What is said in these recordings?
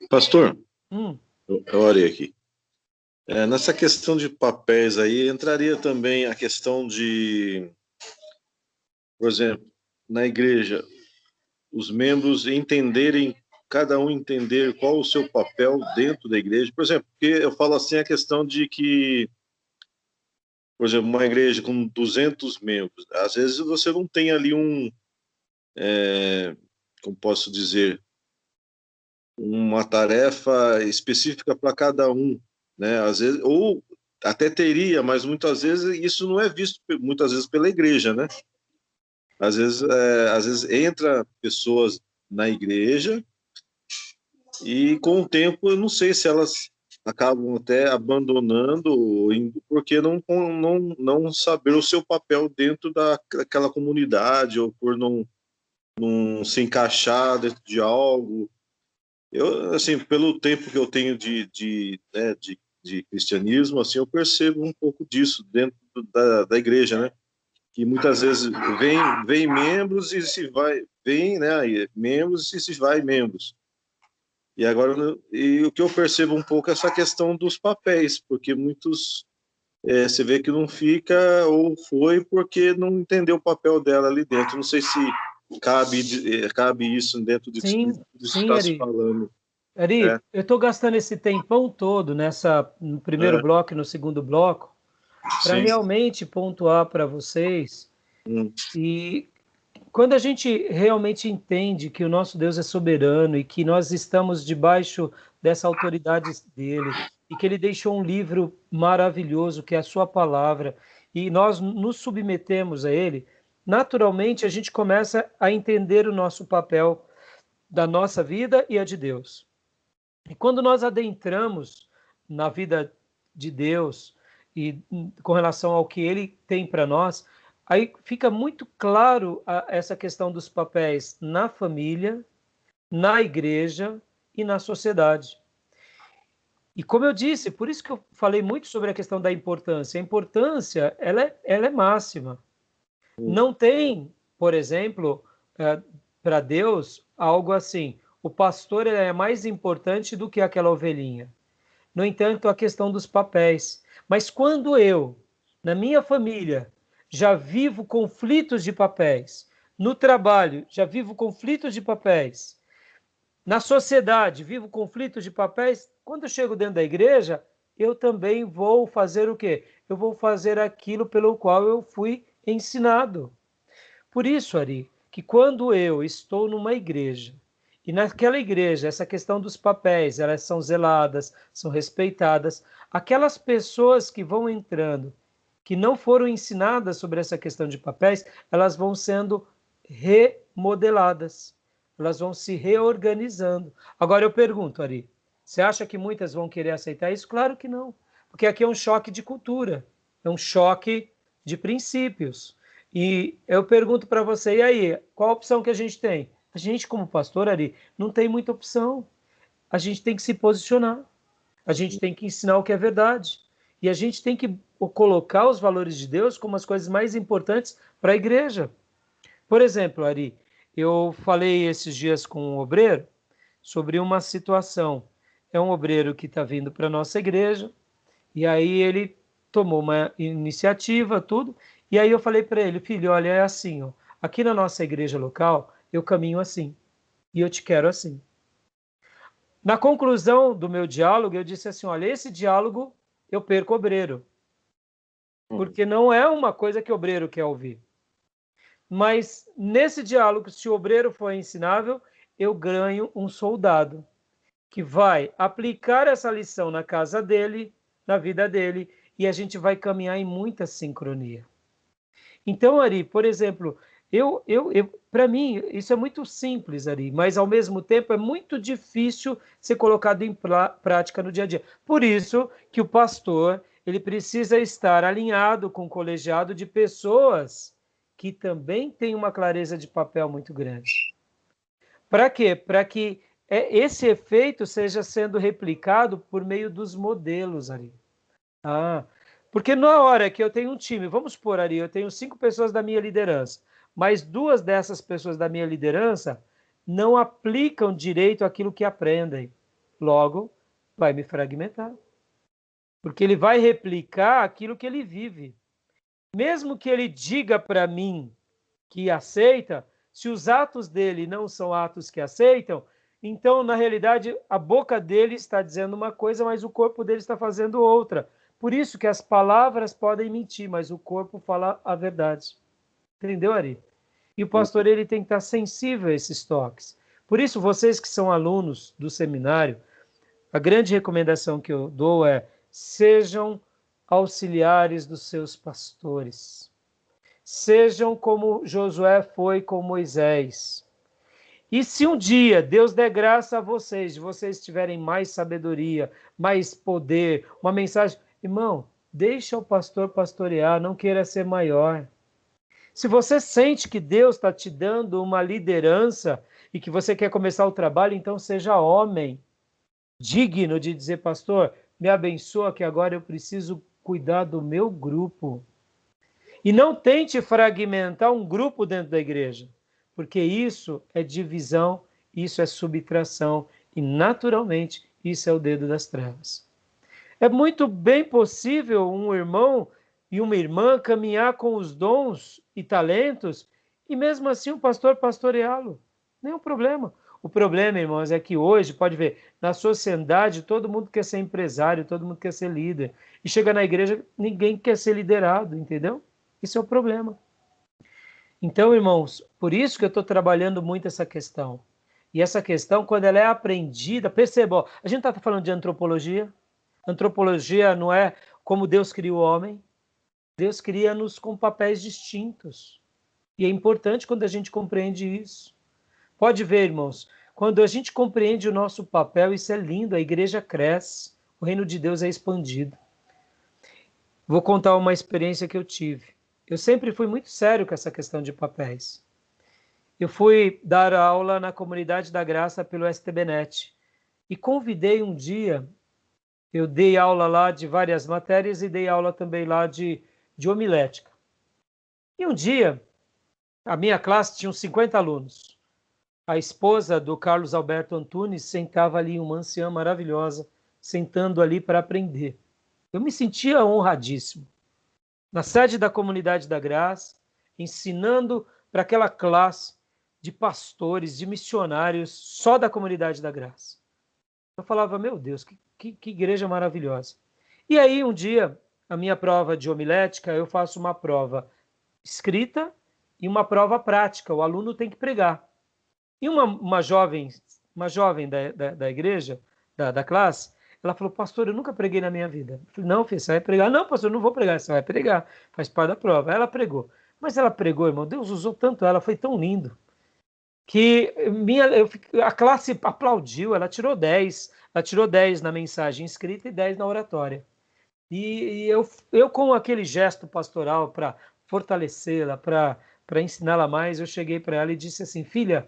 Pastor, Hum, eu orei aqui. Nessa questão de papéis aí, entraria também a questão de, por exemplo, na igreja, os membros entenderem, cada um entender qual o seu papel dentro da igreja. Por exemplo, porque eu falo assim a questão de que, por exemplo, uma igreja com 200 membros, às vezes você não tem ali como posso dizer, uma tarefa específica para cada um, né? Às vezes, ou até teria, mas muitas vezes isso não é visto muitas vezes pela igreja, né? Às vezes entra pessoas na igreja e com o tempo eu não sei se elas acabam até abandonando ou indo porque não saber o seu papel dentro daquela comunidade ou por não se encaixar dentro de algo. Eu, assim, pelo tempo que eu tenho de cristianismo, assim, eu percebo um pouco disso dentro da igreja, né? Que muitas vezes vem membros e se vai, vem, né? Membros e se vai membros. E agora, e o que eu percebo um pouco é essa questão dos papéis, porque muitos, você vê que não fica ou foi porque não entendeu o papel dela ali dentro. Não sei se cabe isso dentro disso que sim, sim, está se Ari. falando. Ari, É, eu estou gastando esse tempão todo no primeiro é, bloco e no segundo bloco para sim. realmente pontuar para vocês. Hum, E quando a gente realmente entende que o nosso Deus é soberano e que nós estamos debaixo dessa autoridade dele e que ele deixou um livro maravilhoso que é a sua palavra e nós nos submetemos a ele, naturalmente a gente começa a entender o nosso papel da nossa vida e a de Deus. E quando nós adentramos na vida de Deus e com relação ao que Ele tem para nós, aí fica muito claro essa questão dos papéis na família, na igreja e na sociedade. E como eu disse, por isso que eu falei muito sobre a questão da importância. A importância, ela é máxima. hum, Não tem, por exemplo, para Deus, algo assim, o pastor ele é mais importante do que aquela ovelhinha. No entanto, a questão dos papéis. Mas quando eu, na minha família, já vivo conflitos de papéis, no trabalho, já vivo conflitos de papéis, na sociedade, vivo conflitos de papéis, quando eu chego dentro da igreja, eu também vou fazer o quê? Eu vou fazer aquilo pelo qual eu fui ensinado. Por isso, Ari, que quando eu estou numa igreja e naquela igreja essa questão dos papéis, elas são zeladas, são respeitadas, aquelas pessoas que vão entrando, que não foram ensinadas sobre essa questão de papéis, elas vão sendo remodeladas, elas vão se reorganizando. Agora eu pergunto, Ari, você acha que muitas vão querer aceitar isso? Claro que não, porque aqui é um choque de cultura, é um choque de princípios. E eu pergunto para você, e aí, qual a opção que a gente tem? A gente, como pastor, Ari, não tem muita opção. A gente tem que se posicionar. A gente tem que ensinar o que é verdade. E a gente tem que colocar os valores de Deus como as coisas mais importantes para a igreja. Por exemplo, Ari, eu falei esses dias com um obreiro sobre uma situação. É um obreiro que está vindo para a nossa igreja, e aí ele tomou uma iniciativa, tudo. E aí eu falei para ele, filho, olha, é assim, ó, aqui na nossa igreja local, eu caminho assim, e eu te quero assim. Na conclusão do meu diálogo, eu disse assim, olha, esse diálogo eu perco obreiro, hum. porque não é uma coisa que o obreiro quer ouvir. Mas nesse diálogo, se o obreiro for ensinável, eu ganho um soldado que vai aplicar essa lição na casa dele, na vida dele, e a gente vai caminhar em muita sincronia. Então, Ari, por exemplo, para mim, isso é muito simples, Ari, mas ao mesmo tempo é muito difícil ser colocado em prática no dia a dia. Por isso que o pastor, ele precisa estar alinhado com o colegiado de pessoas que também têm uma clareza de papel muito grande. Para quê? Para que esse efeito seja sendo replicado por meio dos modelos, Ari. Ah, porque na hora que eu tenho um time, vamos supor, Ari, eu tenho 5 pessoas da minha liderança, mas 2 dessas pessoas da minha liderança não aplicam direito aquilo que aprendem. Logo, vai me fragmentar. Porque ele vai replicar aquilo que ele vive. Mesmo que ele diga para mim que aceita, se os atos dele não são atos que aceitam, então, na realidade, a boca dele está dizendo uma coisa, mas o corpo dele está fazendo outra. Por isso que as palavras podem mentir, mas o corpo fala a verdade. Entendeu, Ari? E o pastor ele tem que estar sensível a esses toques. Por isso, vocês que são alunos do seminário, a grande recomendação que eu dou é: sejam auxiliares dos seus pastores. Sejam como Josué foi com Moisés. E se um dia Deus der graça a vocês, de vocês tiverem mais sabedoria, mais poder, uma mensagem, irmão, deixa o pastor pastorear, não queira ser maior. Se você sente que Deus está te dando uma liderança e que você quer começar o trabalho, então seja homem, digno de dizer, pastor, me abençoa que agora eu preciso cuidar do meu grupo. E não tente fragmentar um grupo dentro da igreja, porque isso é divisão, isso é subtração e, naturalmente, isso é o dedo das trevas. É muito bem possível um irmão e uma irmã caminhar com os dons e talentos e, mesmo assim, o pastor pastoreá-lo. Nenhum problema. O problema, irmãos, é que hoje, pode ver, na sociedade todo mundo quer ser empresário, todo mundo quer ser líder. E chega na igreja, ninguém quer ser liderado, entendeu? Isso é o problema. Então, irmãos, por isso que eu estou trabalhando muito essa questão. E essa questão, quando ela é aprendida, perceba, a gente está falando de antropologia. Antropologia não é como Deus cria o homem. Deus cria-nos com papéis distintos. E é importante quando a gente compreende isso. Pode ver, irmãos, quando a gente compreende o nosso papel, isso é lindo, a igreja cresce, o reino de Deus é expandido. Vou contar uma experiência que eu tive. Eu sempre fui muito sério com essa questão de papéis. Eu fui dar aula na Comunidade da Graça pelo STBnet e convidei um dia, eu dei aula lá de várias matérias e dei aula também lá de homilética. E um dia, a minha classe tinha uns 50 alunos. A esposa do Carlos Alberto Antunes sentava ali, uma anciã maravilhosa, sentando ali para aprender. Eu me sentia honradíssimo. Na sede da Comunidade da Graça, ensinando para aquela classe de pastores, de missionários, só da Comunidade da Graça. Eu falava, meu Deus, que igreja maravilhosa. E aí, um dia, a minha prova de homilética, eu faço uma prova escrita e uma prova prática. O aluno tem que pregar. E uma jovem da igreja, da classe, ela falou, pastor, eu nunca preguei na minha vida. Eu falei, não, filho, você vai pregar. Não, pastor, eu não vou pregar, você vai pregar. Faz parte da prova. Aí ela pregou. Mas ela pregou, irmão, Deus usou tanto ela, foi tão lindo, que a classe aplaudiu, ela tirou 10. Ela tirou 10 na mensagem escrita e 10 na oratória. E eu com aquele gesto pastoral para fortalecê-la, para ensiná-la mais, eu cheguei para ela e disse assim, filha,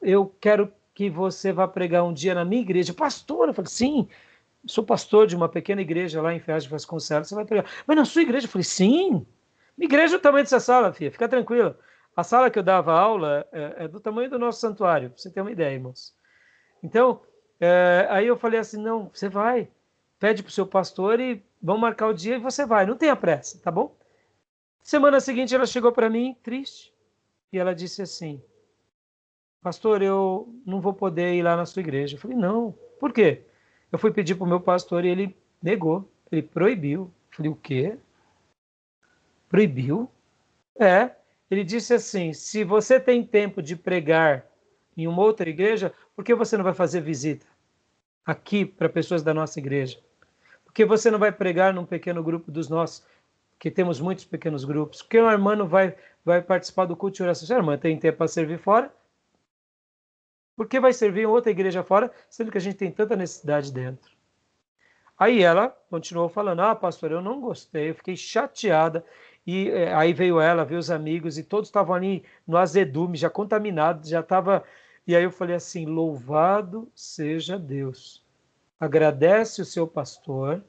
eu quero que você vá pregar um dia na minha igreja. Pastor, eu falei, sim, sou pastor de uma pequena igreja lá em Ferraz de Vasconcelos, você vai pregar. Mas na sua igreja? Eu falei, sim, minha igreja é o tamanho dessa sala, filha, fica tranquila. A sala que eu dava aula é do tamanho do nosso santuário, pra você ter uma ideia, irmãos. Então, aí eu falei assim, não, você vai, pede para o seu pastor e vamos marcar o dia e você vai, não tenha pressa, tá bom? Semana seguinte ela chegou para mim, triste, e ela disse assim, pastor, eu não vou poder ir lá na sua igreja. Eu falei, não, por quê? Eu fui pedir para o meu pastor e ele negou, ele proibiu. Eu falei, o quê? Proibiu? É, ele disse assim, se você tem tempo de pregar em uma outra igreja, por que você não vai fazer visita aqui para pessoas da nossa igreja? Por que você não vai pregar num pequeno grupo dos nossos, que temos muitos pequenos grupos? Por que uma irmã não vai participar do culto de oração? A irmã tem tempo para servir fora? Por que vai servir em outra igreja fora, sendo que a gente tem tanta necessidade dentro? Aí ela continuou falando, pastor, eu não gostei, eu fiquei chateada. E aí veio ela, veio os amigos, e todos estavam ali no azedume, já contaminados, já estava... E aí eu falei assim, louvado seja Deus. Agradece o seu pastor,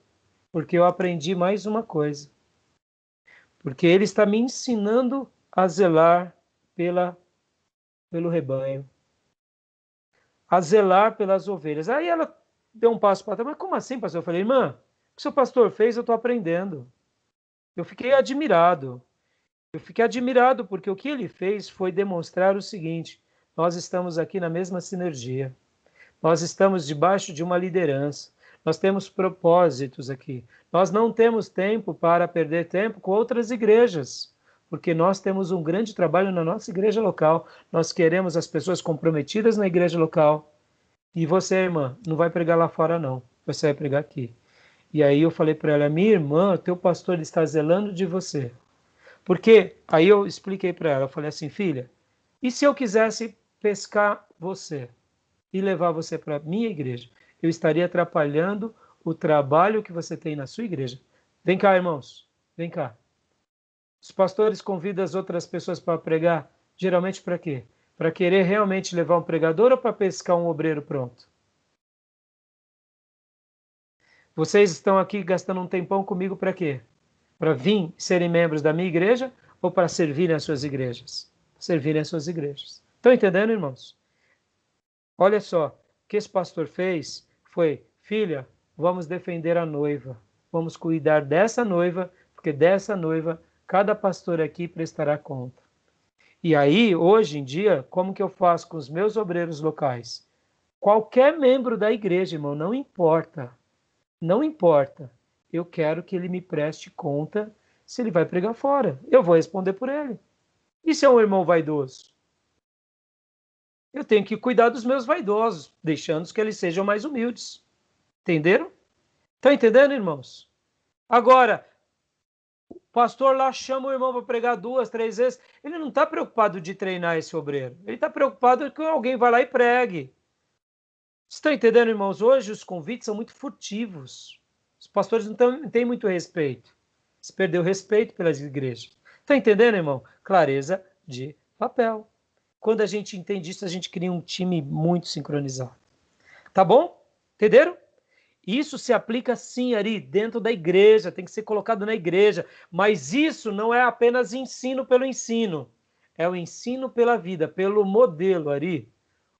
porque eu aprendi mais uma coisa. Porque ele está me ensinando a zelar pelo rebanho. a zelar pelas ovelhas. Aí ela deu um passo para trás. Mas como assim, pastor? Eu falei, irmã, o que o seu pastor fez, eu estou aprendendo. Eu fiquei admirado. Eu fiquei admirado porque o que ele fez foi demonstrar o seguinte: nós estamos aqui na mesma sinergia. Nós estamos debaixo de uma liderança. Nós temos propósitos aqui. Nós não temos tempo para perder tempo com outras igrejas, porque nós temos um grande trabalho na nossa igreja local. Nós queremos as pessoas comprometidas na igreja local. E você, irmã, não vai pregar lá fora, não. Você vai pregar aqui. E aí eu falei para ela, minha irmã, teu pastor está zelando de você. Porque aí eu expliquei para ela, eu falei assim, filha, e se eu quisesse pescar você e levar você para a minha igreja? Eu estaria atrapalhando o trabalho que você tem na sua igreja. Vem cá, irmãos, vem cá. Os pastores convidam as outras pessoas para pregar, geralmente para quê? Para querer realmente levar um pregador ou para pescar um obreiro pronto? Vocês estão aqui gastando um tempão comigo para quê? Para vir serem membros da minha igreja ou para servirem as suas igrejas? Servirem as suas igrejas. Estão entendendo, irmãos? Olha só, o que esse pastor fez foi, filha, vamos defender a noiva. Vamos cuidar dessa noiva, porque dessa noiva cada pastor aqui prestará conta. E aí, hoje em dia, como que eu faço com os meus obreiros locais? Qualquer membro da igreja, irmão, não importa. Não importa. Eu quero que ele me preste conta se ele vai pregar fora. Eu vou responder por ele. E se é um irmão vaidoso? Eu tenho que cuidar dos meus vaidosos, deixando que eles sejam mais humildes. Entenderam? Estão entendendo, irmãos? Agora, o pastor lá chama o irmão para pregar 2, 3 vezes. Ele não está preocupado de treinar esse obreiro. Ele está preocupado que alguém vá lá e pregue. Estão entendendo, irmãos? Hoje os convites são muito furtivos. Os pastores não têm muito respeito. Se perdeu o respeito pelas igrejas. Está entendendo, irmão? Clareza de papel. Quando a gente entende isso, a gente cria um time muito sincronizado. Tá bom? Entenderam? Isso se aplica sim, Ari, dentro da igreja, tem que ser colocado na igreja. Mas isso não é apenas ensino pelo ensino. É o ensino pela vida, pelo modelo, Ari.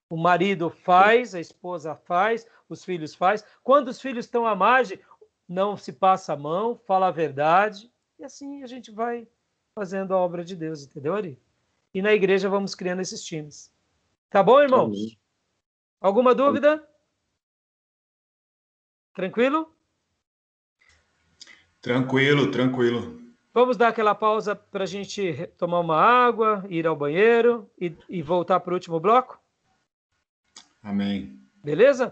O marido faz, a esposa faz, os filhos faz. Quando os filhos estão à margem, não se passa a mão, fala a verdade. E assim a gente vai fazendo a obra de Deus, entendeu, Ari? E na igreja vamos criando esses times. Tá bom, irmãos? Amém. Alguma dúvida? Tranquilo? Tranquilo, tranquilo. Vamos dar aquela pausa para a gente tomar uma água, ir ao banheiro e voltar para o último bloco? Amém. Beleza?